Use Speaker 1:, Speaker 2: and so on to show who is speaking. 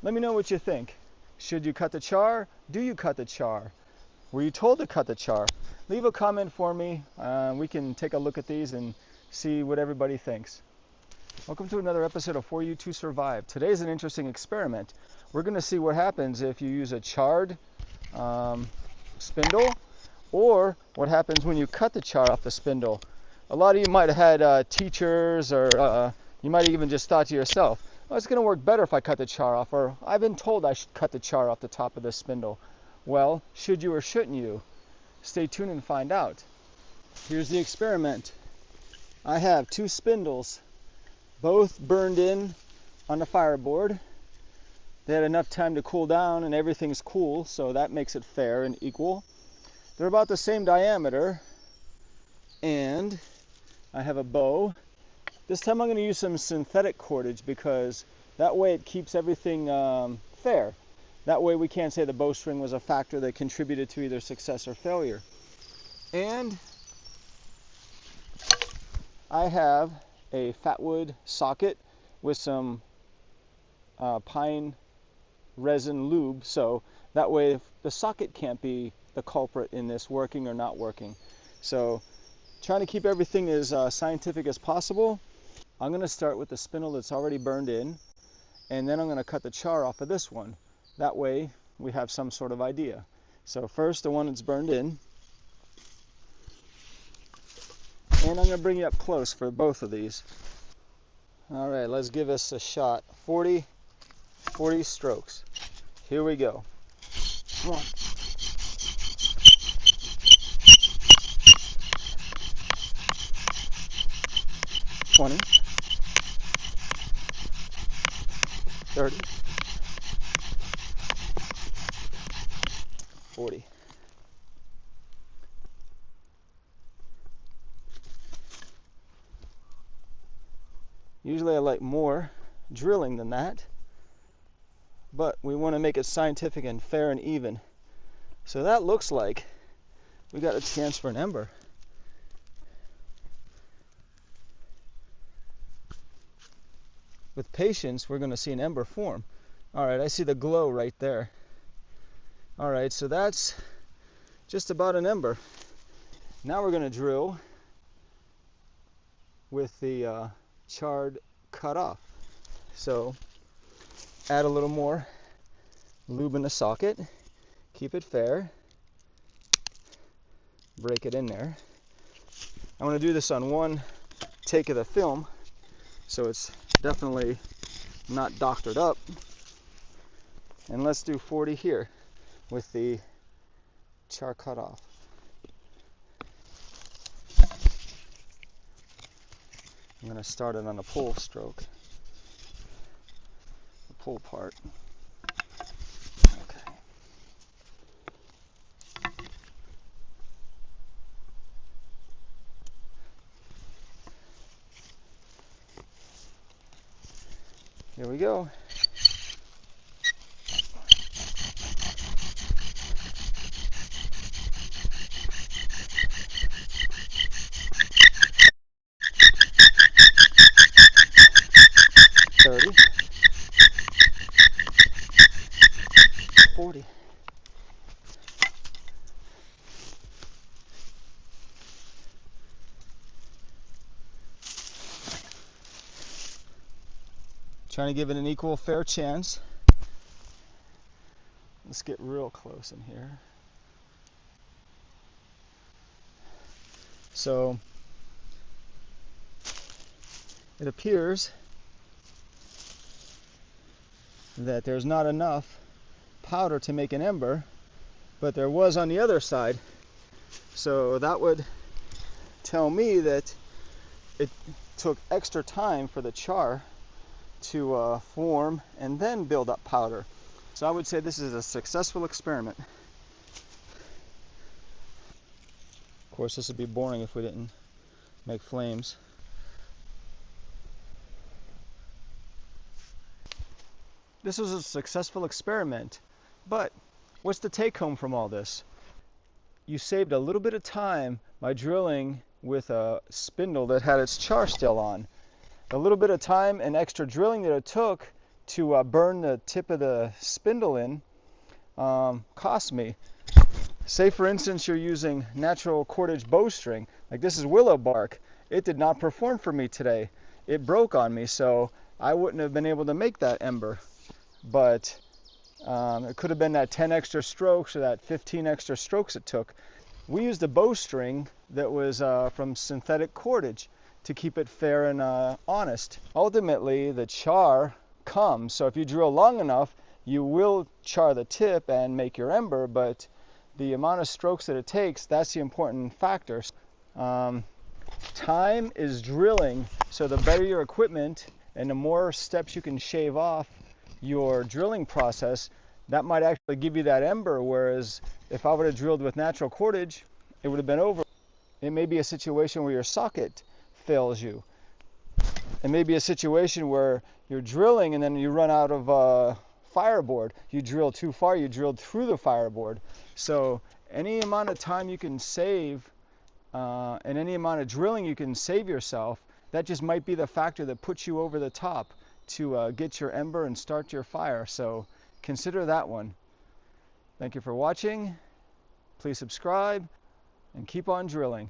Speaker 1: Let me know what you think. Should you cut the char? Do you cut the char? Were you told to cut the char? Leave a comment for me. We can take a look at these and see what everybody thinks. Welcome to another episode of For You to Survive. Today's an interesting experiment. We're going to see what happens if you use a charred spindle, or what happens when you cut the char off the spindle. A lot of you might have had teachers, or you might have even just thought to yourself, oh, it's going to work better if I cut the char off, or I've been told I should cut the char off the top of this spindle. Well, should you or shouldn't you? Stay tuned and find out. Here's the experiment. I have two spindles, both burned in on the fireboard. They had enough time to cool down and everything's cool, so that makes it fair and equal. They're about the same diameter, and I have a bow. This time I'm going to use some synthetic cordage because that way it keeps everything fair. That way we can't say the bowstring was a factor that contributed to either success or failure. And I have a fatwood socket with some pine resin lube, so that way the socket can't be the culprit in this working or not working. So trying to keep everything as scientific as possible. I'm going to start with the spindle that's already burned in, and then I'm going to cut the char off of this one. That way we have some sort of idea. So first the one that's burned in, and I'm going to bring you up close for both of these. All right, let's give this a shot. 40 strokes. Here we go. 1, 20, 30, 40. Usually I like more drilling than that, but we want to make it scientific and fair and even. So that looks like we got a chance for an ember. With patience, we're going to see an ember form. All right, I see the glow right there. All right, so that's just about an ember. Now we're going to drill with the charred cut off. So add a little more lube in the socket, keep it fair, break it in there. I want to do this on one take of the film, so it's definitely not doctored up. And let's do 40 here with the char cut off. I'm going to start it on the pull stroke, the pull part. Okay. Here we go. $30, $40. Trying to give it an equal, fair chance. Let's get real close in here. So it appears that there's not enough powder to make an ember, but there was on the other side. So that would tell me that it took extra time for the char to form and then build up powder. So I would say this is a successful experiment. Of course, this would be boring if we didn't make flames. This was a successful experiment, but what's the take home from all this? You saved a little bit of time by drilling with a spindle that had its char still on. A little bit of time and extra drilling that it took to burn the tip of the spindle in cost me. Say for instance you're using natural cordage bowstring, like this is willow bark. It did not perform for me today. It broke on me, so I wouldn't have been able to make that ember. But it could have been that 10 extra strokes or that 15 extra strokes it took. We used a bowstring that was from synthetic cordage to keep it fair and honest. Ultimately, the char comes, so if you drill long enough, you will char the tip and make your ember, but the amount of strokes that it takes, that's the important factor. Time is drilling, so the better your equipment and the more steps you can shave off your drilling process, that might actually give you that ember, whereas if I would have drilled with natural cordage, it would have been over. It may be a situation where your socket fails you. It may be a situation where you're drilling and then you run out of fireboard. You drill too far, you drilled through the fireboard. So any amount of time you can save and any amount of drilling you can save yourself, that just might be the factor that puts you over the top to get your ember and start your fire. So consider that one. Thank you for watching. Please subscribe and keep on drilling.